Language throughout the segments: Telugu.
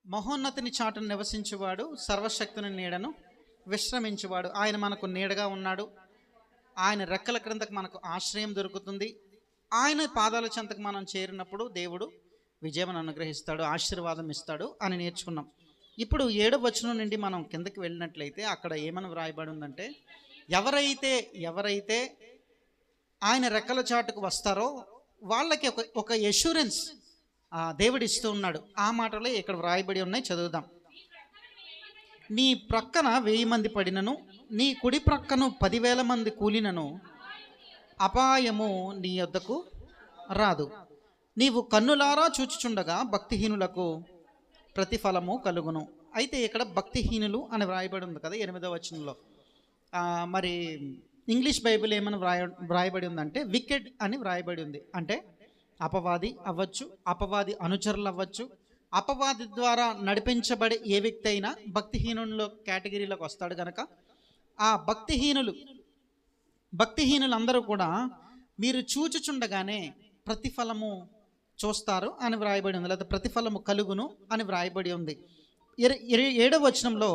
మహోన్నతిని చాటును నివసించువాడు, సర్వశక్తుని నీడను విశ్రమించువాడు. ఆయన మనకు నీడగా ఉన్నాడు. ఆయన రెక్కల క్రిందకు మనకు ఆశ్రయం దొరుకుతుంది. ఆయన పాదాల చెంతకు మనం చేరినప్పుడు దేవుడు విజయం అనుగ్రహిస్తాడు, ఆశీర్వాదం ఇస్తాడు అని నేర్చుకున్నాం. ఇప్పుడు 7వ వచనం నుండి మనం కిందకి వెళ్ళినట్లయితే అక్కడ ఏమని వ్రాయబడి ఉందంటే, ఎవరైతే ఆయన రెక్కల చాటుకు వస్తారో వాళ్ళకి ఒక ఎష్యూరెన్స్ దేవుడు ఇస్తూ ఉన్నాడు. ఆ మాటలే ఇక్కడ వ్రాయబడి ఉన్నాయి, చదువుదాం. నీ ప్రక్కన 1000 మంది పడినను, నీ కుడి ప్రక్కను 10,000 మంది కూలినను అపాయము నీ యొద్దకు రాదు. నీవు కన్నులారా చూచుచుండగా భక్తిహీనులకు ప్రతిఫలము కలుగును. అయితే ఇక్కడ భక్తిహీనులు అని వ్రాయబడి ఉంది కదా 8వ వచనంలో. మరి ఇంగ్లీష్ బైబిల్ ఏమని వ్రాయబడి ఉందంటే వికెడ్ అని వ్రాయబడి ఉంది. అంటే అపవాది అవ్వచ్చు, అపవాది అనుచరులు అవ్వచ్చు, అపవాది ద్వారా నడిపించబడే ఏ వ్యక్తి అయినా భక్తిహీనుల్లో కేటగిరీలోకి వస్తాడు. కనుక ఆ భక్తిహీనులందరూ కూడా మీరు చూచుచుండగానే ప్రతిఫలము చూస్తారు అని వ్రాయబడి ఉంది, లేదా ప్రతిఫలము కలుగును అని వ్రాయబడి ఉంది. 7వ వచనంలో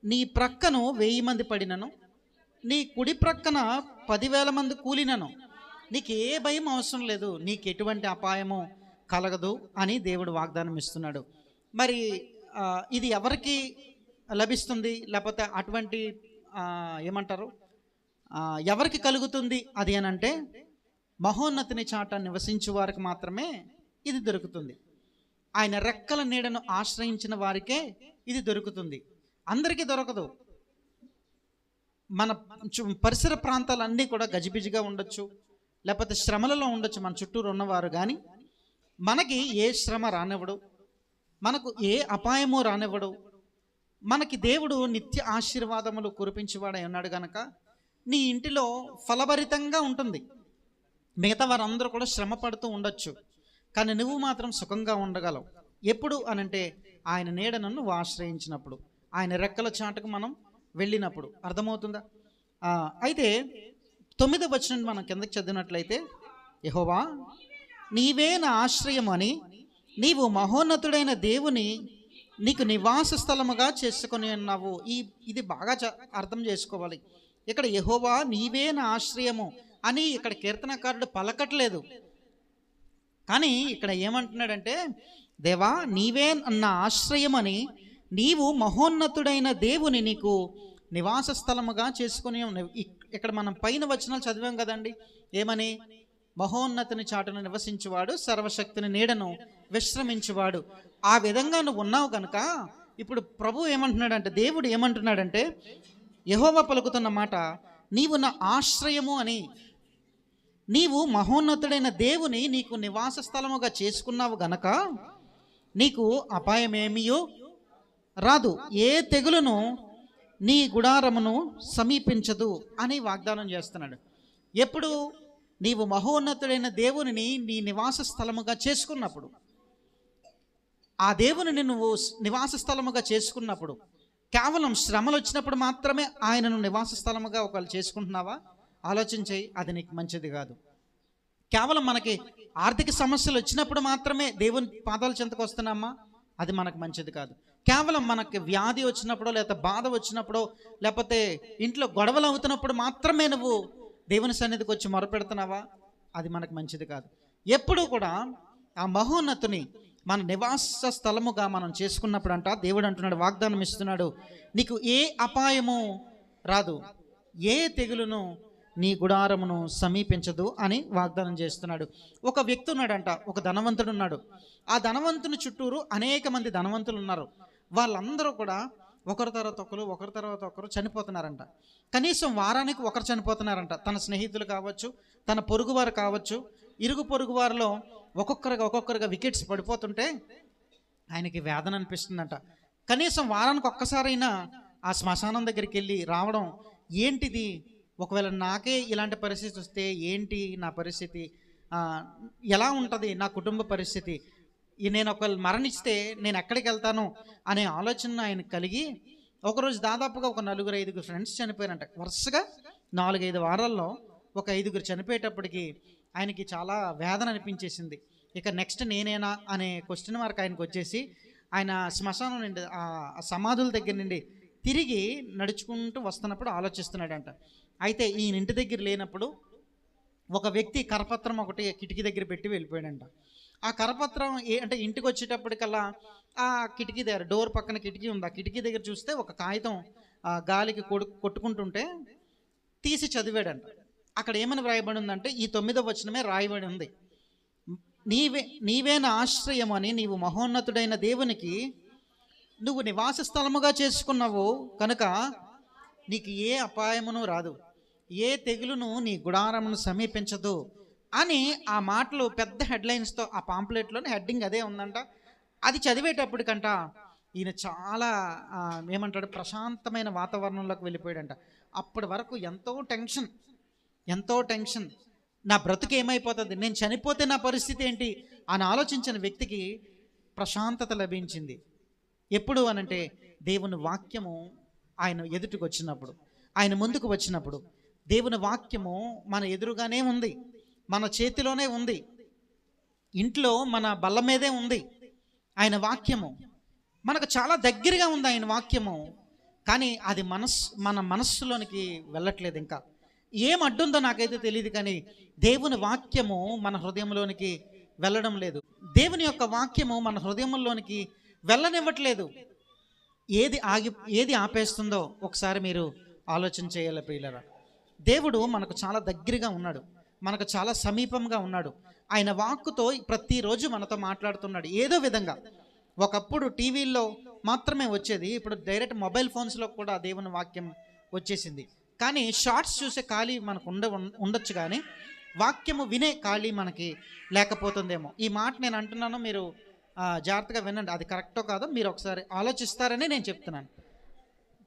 నీ ప్రక్కను 1000 మంది పడినను, నీ కుడి ప్రక్కన 10,000 మంది కూలినను నీకు ఏ భయం అవసరం లేదు, నీకు ఎటువంటి అపాయము కలగదు అని దేవుడు వాగ్దానం ఇస్తున్నాడు. మరి ఇది ఎవరికి లభిస్తుంది, లేకపోతే అటువంటి ఏమంటారు ఎవరికి కలుగుతుంది అది అని అంటే, మహోన్నతిని చాట నివసించే వారికి మాత్రమే ఇది దొరుకుతుంది. ఆయన రెక్కల నీడను ఆశ్రయించిన వారికే ఇది దొరుకుతుంది, అందరికీ దొరకదు. మన పరిసర ప్రాంతాలన్నీ కూడా గజిబిజిగా ఉండొచ్చు, లేకపోతే శ్రమలలో ఉండొచ్చు మన చుట్టూరు ఉన్నవారు, కానీ మనకి ఏ శ్రమ రానివ్వడు, మనకు ఏ అపాయము రానివ్వడు. మనకి దేవుడు నిత్య ఆశీర్వాదములు కురిపించేవాడై ఉన్నాడు కనుక నీ ఇంటిలో ఫలభరితంగా ఉంటుంది. మిగతా వారందరూ కూడా శ్రమ పడుతూ ఉండొచ్చు, కానీ నువ్వు మాత్రం సుఖంగా ఉండగలవు. ఎప్పుడు అనంటే ఆయన నీడను నువ్వు ఆశ్రయించినప్పుడు, ఆయన రెక్కల చాటుకు మనం వెళ్ళినప్పుడు. అర్థమవుతుందా? అయితే 9వ వచనం మనం కిందకి చదివినట్లయితే, యెహోవా నీవే నా ఆశ్రయం అని నీవు మహోన్నతుడైన దేవుని నీకు నివాస స్థలముగా చేసుకొని ఉన్నావు. ఇది బాగా అర్థం చేసుకోవాలి. ఇక్కడ యెహోవా నీవే నా ఆశ్రయము అని ఇక్కడ కీర్తనకారుడు పలకట్లేదు, కానీ ఇక్కడ ఏమంటున్నాడంటే, దేవా నీవే నా ఆశ్రయం అని నీవు మహోన్నతుడైన దేవుని నీకు నివాస స్థలముగా చేసుకుని ఉన్నావు. ఇక్కడ మనం పైన వచనాలు చదివాం కదండి, ఏమని? మహోన్నతిని చాటును నివసించువాడు, సర్వశక్తిని నీడను విశ్రమించువాడు. ఆ విధంగా నువ్వు ఉన్నావు కనుక ఇప్పుడు ప్రభు ఏమంటున్నాడంటే, దేవుడు ఏమంటున్నాడంటే, యెహోవా పలుకుతున్న మాట, నీవు నా ఆశ్రయము అని, నీవు మహోన్నతుడైన దేవుని నీకు నివాస స్థలముగా చేసుకున్నావు గనక నీకు అపాయమేమియో రాదు, ఏ తెగులును నీ గుడారమును సమీపించదు అని వాగ్దానం చేస్తున్నాడు. ఎప్పుడు? నీవు మహోన్నతుడైన దేవునిని నీ నివాస స్థలముగా చేసుకున్నప్పుడు, ఆ దేవునిని నువ్వు నివాస స్థలముగా చేసుకున్నప్పుడు. కేవలం శ్రమలు వచ్చినప్పుడు మాత్రమే ఆయనను నివాస స్థలముగా ఒకవేళ చేసుకుంటున్నావా? ఆలోచన చేయి, అది నీకు మంచిది కాదు. కేవలం మనకి ఆర్థిక సమస్యలు వచ్చినప్పుడు మాత్రమే దేవుని పాదాల చెంతకు వస్తున్నామా? అది మనకు మంచిది కాదు. కేవలం మనకి వ్యాధి వచ్చినప్పుడో, లేకపోతే బాధ వచ్చినప్పుడో, లేకపోతే ఇంట్లో గొడవలు అవుతున్నప్పుడు మాత్రమే నువ్వు దేవుని సన్నిధికి వచ్చి మొరపెడుతున్నావా? అది మనకు మంచిది కాదు. ఎప్పుడూ కూడా ఆ మహోన్నతుని మన నివాస స్థలముగా మనం చేసుకున్నప్పుడు అంట దేవుడు అంటున్నాడు, వాగ్దానం ఇస్తున్నాడు, నీకు ఏ అపాయము రాదు, ఏ తెగులును నీ గుడారమును సమీపించదు అని వాగ్దానం చేస్తున్నాడు. ఒక వ్యక్తి ఉన్నాడంట, ఒక ధనవంతుడు ఉన్నాడు. ఆ ధనవంతుని చుట్టూరు అనేక మంది ధనవంతులు ఉన్నారు. వాళ్ళందరూ కూడా ఒకరి తర్వాత ఒకరు చనిపోతున్నారంట. కనీసం వారానికి ఒకరు చనిపోతున్నారంట. తన స్నేహితులు కావచ్చు, తన పొరుగువారు కావచ్చు, ఇరుగు పొరుగు వారిలో ఒక్కొక్కరుగా వికెట్స్ పడిపోతుంటే ఆయనకి వేదన అనిపిస్తుందంట. కనీసం వారానికి ఒక్కసారైనా ఆ శ్మశానం దగ్గరికి వెళ్ళి రావడం, ఏంటిది, ఒకవేళ నాకే ఇలాంటి పరిస్థితి వస్తే ఏంటి నా పరిస్థితి, ఎలా ఉంటుంది నా కుటుంబ పరిస్థితి, నేను ఒకవేళ మరణిస్తే నేను ఎక్కడికి వెళ్తాను అనే ఆలోచన ఆయన కలిగి ఒకరోజు దాదాపుగా ఒక 4-5 ఫ్రెండ్స్ చనిపోయారంట. వరుసగా 4-5 వారాల్లో ఒక 5 చనిపోయేటప్పటికి ఆయనకి చాలా వేదన అనిపించేసింది. ఇక నెక్స్ట్ నేనేనా అనే క్వశ్చన్ మార్క్ ఆయనకు వచ్చేసి ఆయన శ్మశానం నుండి ఆ సమాధుల దగ్గర నుండి తిరిగి నడుచుకుంటూ వస్తున్నప్పుడు ఆలోచిస్తున్నాడంట. అయితే ఈయన ఇంటి దగ్గర లేనప్పుడు ఒక వ్యక్తి కరపత్రం ఒకటి కిటికీ దగ్గర పెట్టి వెళ్ళిపోయాడంట. ఆ కరపత్రం అంటే ఇంటికి వచ్చేటప్పటికల్లా ఆ కిటికీ దగ్గర డోర్ పక్కన కిటికీ ఉంది. ఆ కిటికీ దగ్గర చూస్తే ఒక కాగితం గాలికి కొట్టుకుంటుంటే తీసి చదివాడంట. అక్కడ ఏమని వ్రాయబడి ఉందంటే, ఈ 9వ వచనమే రాయబడి ఉంది. నీవే నా ఆశ్రయం అని నీవు మహోన్నతుడైన దేవునికి నువ్వు నివాస స్థలముగా చేసుకున్నావు కనుక నీకు ఏ అపాయమును రాదు, ఏ తెగులును నీ గుడారమును సమీపించదు అని ఆ మాటలు పెద్ద హెడ్లైన్స్తో ఆ పాంప్లెట్లోని హెడ్డింగ్ అదే ఉందంట. అది చదివేటప్పటికంట ఈయన చాలా ఏమంటాడు ప్రశాంతమైన వాతావరణంలోకి వెళ్ళిపోయాడంట. అప్పటి వరకు ఎంతో టెన్షన్, నా బ్రతుకు ఏమైపోతుంది, నేను చనిపోతే నా పరిస్థితి ఏంటి అని ఆలోచించిన వ్యక్తికి ప్రశాంతత లభించింది. ఎప్పుడు అనంటే దేవుని వాక్యము ఆయన ఎదుటికి వచ్చినప్పుడు, ఆయన ముందుకు వచ్చినప్పుడు. దేవుని వాక్యము మన ఎదురుగానే ఉంది, మన చేతిలోనే ఉంది, ఇంట్లో మన బల్ల మీదే ఉంది. ఆయన వాక్యము మనకు చాలా దగ్గరగా ఉంది ఆయన వాక్యము. కానీ అది మన మనస్సులోనికి వెళ్ళట్లేదు. ఇంకా ఏం అడ్డుందో నాకైతే తెలియదు, కానీ దేవుని వాక్యము మన హృదయంలోనికి వెళ్ళడం లేదు. దేవుని యొక్క వాక్యము మన హృదయంలోనికి వెళ్ళనివ్వట్లేదు. ఏది ఆపేస్తుందో ఒకసారి మీరు ఆలోచన చేయాలి ప్రియులారా. దేవుడు మనకు చాలా దగ్గరగా ఉన్నాడు, మనకు చాలా సమీపంగా ఉన్నాడు. ఆయన వాక్కుతో ప్రతిరోజు మనతో మాట్లాడుతున్నాడు ఏదో విధంగా. ఒకప్పుడు టీవీల్లో మాత్రమే వచ్చేది, ఇప్పుడు డైరెక్ట్ మొబైల్ ఫోన్స్లో కూడా దేవుని వాక్యం వచ్చేసింది. కానీ షార్ట్స్ చూసే ఖాళీ మనకు ఉండొచ్చు, కానీ వాక్యము వినే ఖాళీ మనకి లేకపోతుందేమో. ఈ మాట నేను అంటున్నాను, మీరు జాగ్రత్తగా వినండి. అది కరెక్టో కాదో మీరు ఒకసారి ఆలోచిస్తారని నేను చెప్తున్నాను.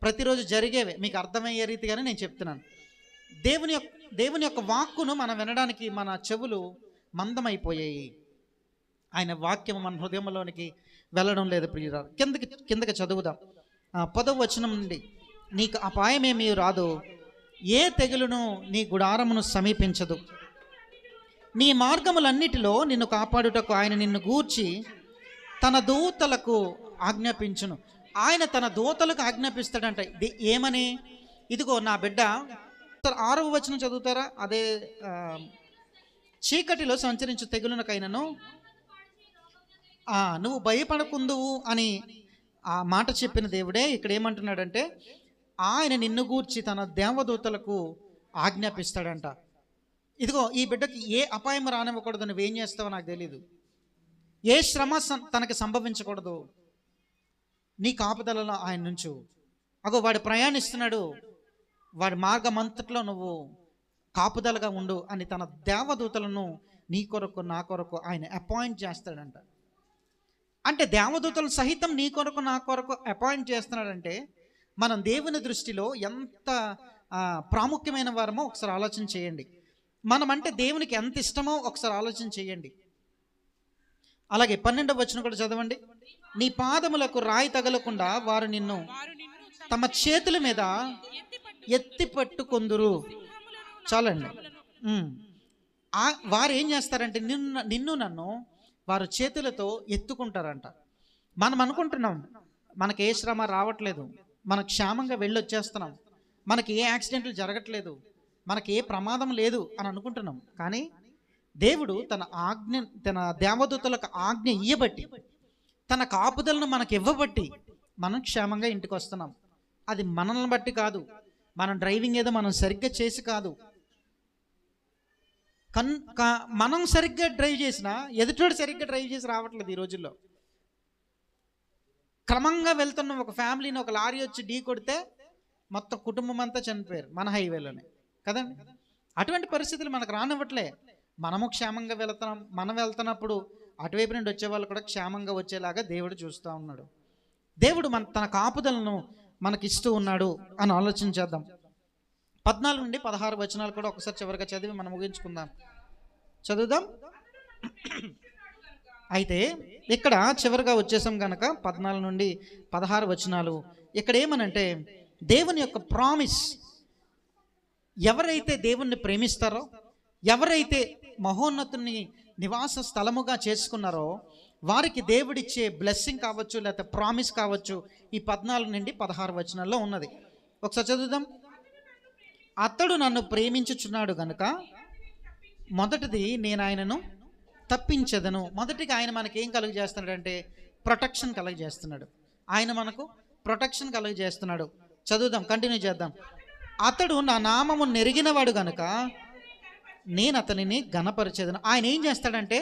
ప్రతిరోజు జరిగేవే మీకు అర్థమయ్యే రీతిగానే నేను చెప్తున్నాను. దేవుని యొక్క వాక్కును మనం వినడానికి మన చెవులు మందమైపోయాయి. ఆయన వాక్యము మన హృదయంలోనికి వెళ్ళడం లేదు ప్రియులారా. కిందకి చదువుదాం. 10వ వచనం నుండి, నీకు అపాయమేమీ రాదు, ఏ తెగులును నీ గుడారమును సమీపించదు, నీ మార్గములన్నిటిలో నిన్ను కాపాడుటకు ఆయన నిన్ను గూర్చి తన దూతలకు ఆజ్ఞాపించును. ఆయన తన దూతలకు ఆజ్ఞాపిస్తాడంట. ఏమని? ఇదిగో నా బిడ్డ, 6వ వచనం చదువుతారా? అదే, చీకటిలో సంచరించు తెగులునకైనను నువ్వు భయపడకుందువు అని ఆ మాట చెప్పిన దేవుడే ఇక్కడ ఏమంటున్నాడంటే, ఆయన నిన్ను గూర్చి తన దేవదూతలకు ఆజ్ఞాపిస్తాడంట. ఇదిగో ఈ బిడ్డకి ఏ అపాయం రానివ్వకూడదు, నువ్వేం చేస్తావో నాకు తెలీదు, ఏ శ్రమ తనకి సంభవించకూడదు, నీ కాపుదలలో ఆయన నుంచు. అగో వాడు ప్రయాణిస్తున్నాడు, వాడి మార్గమంతట్లో నువ్వు కాపుదలగా ఉండు అని తన దేవదూతలను నీ కొరకు నా కొరకు ఆయన అపాయింట్ చేస్తాడంట. అంటే దేవదూతలు సహితం నీ కొరకు నా కొరకు అపాయింట్ చేస్తున్నాడంటే మనం దేవుని దృష్టిలో ఎంత ప్రాముఖ్యమైన వారమో ఒకసారి ఆలోచన చేయండి. మనం అంటే దేవునికి ఎంత ఇష్టమో ఒకసారి ఆలోచన చేయండి. అలాగే 12వ వచనం కూడా చదవండి. నీ పాదములకు రాయి తగలకుండా వారు నిన్ను తమ చేతుల మీద ఎత్తి పట్టుకొందురు. చాలండి. వారు ఏం చేస్తారంటే నిన్ను నన్ను వారు చేతులతో ఎత్తుకుంటారంట. మనం అనుకుంటున్నాం మనకి ఏ శ్రమ రావట్లేదు, మనం క్షేమంగా వెళ్ళొచ్చేస్తున్నాం, మనకి ఏ యాక్సిడెంట్లు జరగట్లేదు, మనకి ఏ ప్రమాదం లేదు అని అనుకుంటున్నాం. కానీ దేవుడు తన దేవదూతలకు ఆజ్ఞ ఇయ్యబట్టి, తన కాపుదలను మనకు ఇవ్వబట్టి మనం క్షేమంగా ఇంటికి వస్తున్నాం. అది మనల్ని బట్టి కాదు, మనం డ్రైవింగ్ ఏదో మనం సరిగ్గా చేసి కాదు. మనం సరిగ్గా డ్రైవ్ చేసినా ఎదుటోడు సరిగ్గా డ్రైవ్ చేసి రావట్లేదు. ఈ రోజుల్లో క్రమంగా వెళ్తున్న ఒక ఫ్యామిలీని ఒక లారీ వచ్చి ఢీ కొడితే మొత్తం కుటుంబం అంతా చనిపోయారు మన హైవేలోనే కదండి. అటువంటి పరిస్థితులు మనకు రానివ్వట్లే. మనము క్షేమంగా వెళ్తున్నాం. మనం వెళ్తున్నప్పుడు అటువైపు నుండి వచ్చే వాళ్ళు కూడా క్షేమంగా వచ్చేలాగా దేవుడు చూస్తూ ఉన్నాడు. దేవుడు తన కాపుదలను మనకిస్తూ ఉన్నాడు అని ఆలోచన చేద్దాం. 14 నుండి 16 వచనాలు కూడా ఒకసారి చివరిగా చదివి మనం ముగించుకుందాం. చదువుదాం. అయితే ఇక్కడ చివరిగా వచ్చేసాం కనుక 14 నుండి 16 వచనాలు ఇక్కడ ఏమనంటే, దేవుని యొక్క ప్రామిస్, ఎవరైతే దేవుణ్ణి ప్రేమిస్తారో, ఎవరైతే మహోన్నతుని నివాస స్థలముగా చేసుకున్నారో వారికి దేవుడిచ్చే బ్లెస్సింగ్ కావచ్చు, లేకపోతే ప్రామిస్ కావచ్చు, ఈ 14 నుండి 16 వచనాల్లో ఉన్నది. ఒకసారి చదువుదాం. అతడు నన్ను ప్రేమించుచున్నాడు గనుక మొదటిది నేను ఆయనను తప్పించదను. మొదటిగా ఆయన మనకి ఏం కలుగజేస్తున్నాడంటే ప్రొటెక్షన్ కలుగజేస్తున్నాడు. ఆయన మనకు ప్రొటెక్షన్ కలుగజేస్తున్నాడు. చదువుదాం, కంటిన్యూ చేద్దాం. అతడు నా నామము నెరిగినవాడు గనుక నేను అతనిని ఘనపరిచేదను. ఆయన ఏం చేస్తాడంటే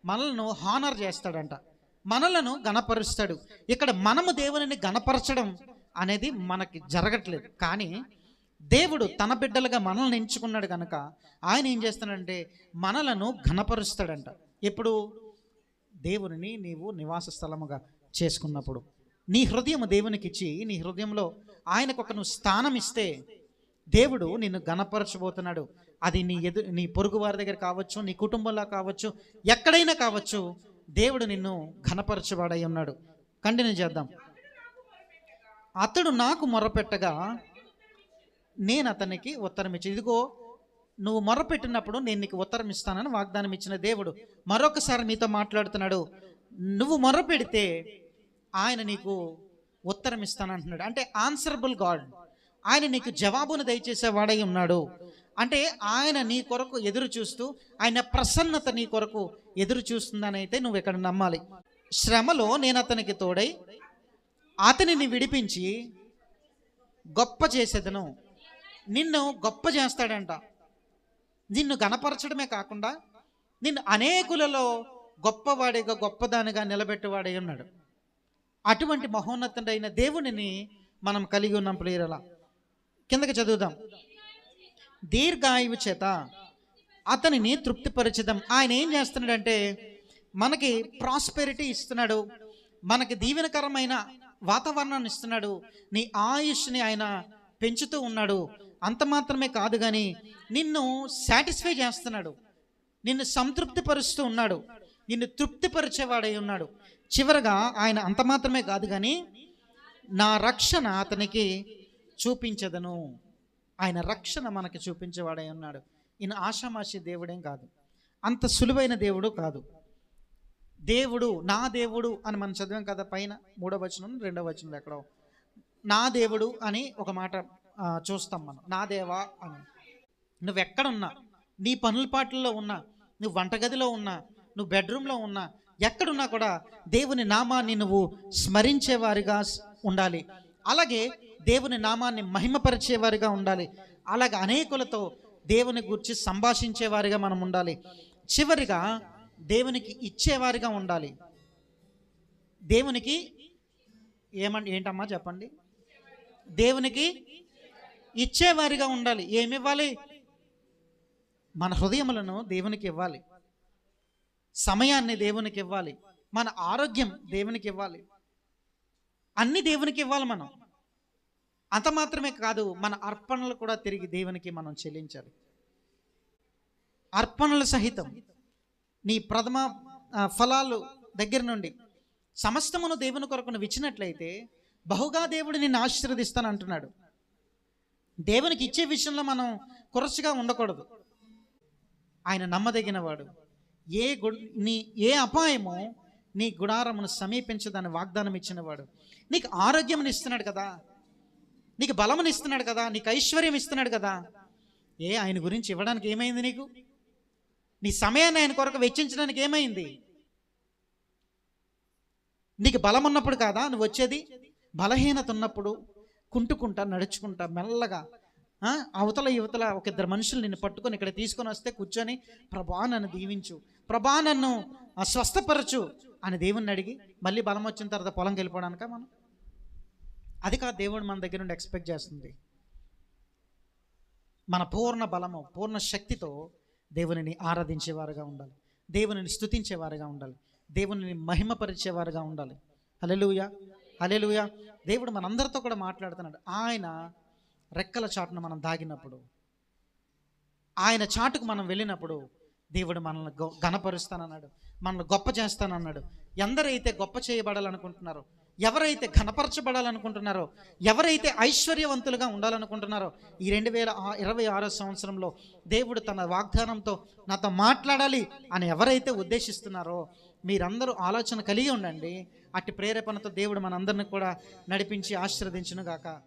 మనలను హానర్ చేస్తాడంట, మనలను ఘనపరుస్తాడు. ఇక్కడ మనము దేవునిని ఘనపరచడం అనేది మనకి జరగట్లేదు, కానీ దేవుడు తన బిడ్డలుగా మనల్ని ఎంచుకున్నాడు కనుక ఆయన ఏం చేస్తాడంటే మనలను ఘనపరుస్తాడంట. ఎప్పుడు? దేవునిని నీవు నివాస స్థలముగా చేసుకున్నప్పుడు. నీ హృదయం దేవునికి ఇచ్చి నీ హృదయంలో ఆయనకు ఒక నువ్వు స్థానం ఇస్తే దేవుడు నిన్ను ఘనపరచబోతున్నాడు. అది నీ పొరుగు వారి దగ్గర కావచ్చు, నీ కుటుంబంలో కావచ్చు, ఎక్కడైనా కావచ్చు, దేవుడు నిన్ను ఘనపరచబడై ఉన్నాడు. కంటిన్యూ చేద్దాం. అతడు నాకు మొరపెట్టగా నేను అతనికి ఉత్తరం ఇచ్చి, ఇదిగో నువ్వు మొరపెట్టినప్పుడు నేను నీకు ఉత్తరం ఇస్తానని వాగ్దానం ఇచ్చిన దేవుడు మరొకసారి మీతో మాట్లాడుతున్నాడు. నువ్వు మొరపెడితే ఆయన నీకు ఉత్తరం ఇస్తానంటున్నాడు. అంటే ఆన్సరబుల్ గాడ్, ఆయన నీకు జవాబును దయచేసేవాడై ఉన్నాడు. అంటే ఆయన నీ కొరకు ఎదురు చూస్తూ, ఆయన ప్రసన్నత నీ కొరకు ఎదురు చూస్తుందని అయితే నువ్వు ఇక్కడ నమ్మాలి. శ్రమలో నేను అతనికి తోడై అతనిని విడిపించి గొప్ప చేసేదను. నిన్ను గొప్ప చేస్తాడంట. నిన్ను గణపరచడమే కాకుండా నిన్ను అనేకులలో గొప్పవాడిగా, గొప్పదానిగా నిలబెట్టేవాడై ఉన్నాడు. అటువంటి మహోన్నతుడైన దేవునిని మనం కలిగి ఉన్నాం ప్రియులారా. కిందకి చదువుదాం. దీర్ఘాయువు చేత అతనిని తృప్తిపరచుదాం. ఆయన ఏం చేస్తున్నాడంటే మనకి ప్రాస్పెరిటీ ఇస్తున్నాడు, మనకి దీవెనకరమైన వాతావరణాన్ని ఇస్తున్నాడు, నీ ఆయుష్ని ఆయన పెంచుతూ ఉన్నాడు. అంత మాత్రమే కాదు కానీ నిన్ను సాటిస్ఫై చేస్తున్నాడు, నిన్ను సంతృప్తిపరుస్తూ ఉన్నాడు, నిన్ను తృప్తిపరిచేవాడై ఉన్నాడు. చివరగా ఆయన అంత మాత్రమే కాదు కానీ నా రక్షణ అతనికి చూపించదను. ఆయన రక్షణ మనకి చూపించేవాడై ఉన్నాడు. ఈయన ఆషామాషి దేవుడేం కాదు, అంత సులువైన దేవుడు కాదు. దేవుడు, నా దేవుడు అని మనం చదివాం కదా, పైన 3వ వచనం 2వ వచనంలో ఎక్కడో నా దేవుడు అని ఒక మాట చూస్తాం మనం. నా దేవా అని. నువ్వు ఎక్కడున్నా, నీ పనుల పాటల్లో ఉన్నా, నువ్వు వంటగదిలో ఉన్నా, నువ్వు బెడ్రూమ్లో ఉన్నా, ఎక్కడున్నా కూడా దేవుని నామాన్ని నువ్వు స్మరించేవారిగా ఉండాలి. అలాగే దేవుని నామాన్ని మహిమపరిచేవారిగా ఉండాలి. అలాగే అనేకులతో దేవుని గురించి సంభాషించేవారిగా మనం ఉండాలి. చివరిగా దేవునికి ఇచ్చేవారిగా ఉండాలి. దేవునికి ఏంటమ్మా చెప్పండి? దేవునికి ఇచ్చేవారిగా ఉండాలి. ఏమి ఇవ్వాలి? మన హృదయములను దేవునికి ఇవ్వాలి, సమయాన్ని దేవునికి ఇవ్వాలి, మన ఆరోగ్యం దేవునికి ఇవ్వాలి, అన్ని దేవునికి ఇవ్వాలి మనం. అంత మాత్రమే కాదు, మన అర్పణలు కూడా తిరిగి దేవునికి మనం చెల్లించాలి. అర్పణలు సహితం నీ ప్రథమ ఫలాలు దగ్గర నుండి సమస్తమును దేవుని కొరకు నువ్వు ఇచ్చినట్లయితే బహుగా దేవుడు నిన్ను ఆశీర్వదిస్తాను అంటున్నాడు. దేవునికి ఇచ్చే విషయంలో మనం కొరచుగా ఉండకూడదు. ఆయన నమ్మదగినవాడు. ఏ అపాయము నీ గుడారమును సమీపించదని వాగ్దానం ఇచ్చినవాడు. నీకు ఆరోగ్యం ఇస్తున్నాడు కదా, నీకు బలముని ఇస్తున్నాడు కదా, నీకు ఐశ్వర్యం ఇస్తున్నాడు కదా. ఆయన గురించి ఇవ్వడానికి ఏమైంది? నీకు నీ సమయాన్ని ఆయన కొరకు వెచ్చించడానికి ఏమైంది? నీకు బలం ఉన్నప్పుడు కాదా నువ్వు వచ్చేది? బలహీనత ఉన్నప్పుడు కుంటుకుంటా నడుచుకుంటా మెల్లగా అవతల యువతల ఒక ఇద్దరు మనుషులు నిన్ను పట్టుకొని ఇక్కడ తీసుకొని వస్తే కూర్చొని ప్రభా నన్ను దీవించు, ప్రభా నన్ను స్వస్థపరచు అని దేవుణ్ణి అడిగి మళ్ళీ బలం వచ్చిన తర్వాత పొలంకి వెళ్ళిపోవడానిక మనం? అది కాదు దేవుడు మన దగ్గర నుండి ఎక్స్పెక్ట్ చేస్తుంది. మన పూర్ణ బలము, పూర్ణ శక్తితో దేవునిని ఆరాధించేవారుగా ఉండాలి, దేవునిని స్తుతించేవారుగా ఉండాలి, దేవునిని మహిమపరిచేవారుగా ఉండాలి. హల్లెలూయా, హల్లెలూయా. దేవుడు మనందరితో కూడా మాట్లాడుతున్నాడు. ఆయన రెక్కల చాటును మనం దాగినప్పుడు, ఆయన చాటుకు మనం వెళ్ళినప్పుడు దేవుడు మనల్ని ఘనపరుస్తానన్నాడు, మనల్ని గొప్ప చేస్తానన్నాడు. ఎందరైతే గొప్ప చేయబడాలనుకుంటున్నారో, ఎవరైతే ఘనపరచబడాలనుకుంటున్నారో, ఎవరైతే ఐశ్వర్యవంతులుగా ఉండాలనుకుంటున్నారో, ఈ 2026 సంవత్సరంలో దేవుడు తన వాగ్దానంతో నాతో మాట్లాడాలి అని ఎవరైతే ఉద్దేశిస్తున్నారో మీరందరూ ఆలోచన కలిగి ఉండండి. అట్టి ప్రేరేపణతో దేవుడు మనందరిని కూడా నడిపించి ఆశీర్వదించును గాక.